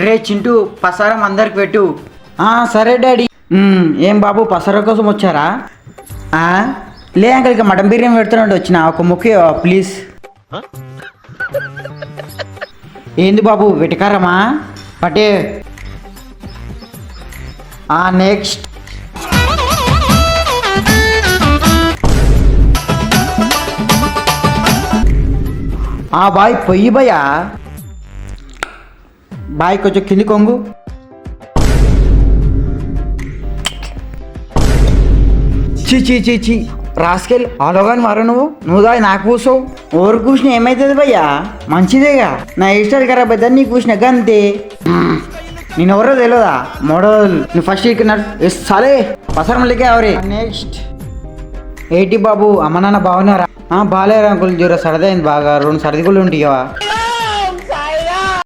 రే చింటూ పసారం అందరికి పెట్టు. సరే డాడీ. ఏం బాబు పసార కోసం వచ్చారా? లే అంకల్, ఇక మటన్ బిర్యానీ పెడుతున్నాడు, వచ్చిన ఒక ముఖ్య ప్లీజ్. ఏంది బాబు వెటకారమా? పటే. నెక్స్ట్. బాయ్ పొయ్యి భయ్యా. బాయ్ కొంచెం కింది కొంగు. చీ చీ చీ చీ రాసుకెళ్ళి ఆలోగాని మారు. నువ్వు దాయి నాకు కూసావు. ఓరు కూసిన ఏమవుతుంది భయ్యా? మంచిదేగా, నా ఇష్టాలు ఖరాబ్ అవుతుంది, నీ కూసిన గంతే. నేను ఎవరో తెలియదా మోడల్? నువ్వు ఫస్ట్ ఇక్కడ సరే పసరంలోకే ఎవరే. నెక్స్ట్. ఏంటి బాబు అమ్మ నాన్న బాగున్నారా? బాగాలేరు అంకుల్, జ్వర సరదైంది బాగా, 2 సర్ది కూడా ఉంటాయి.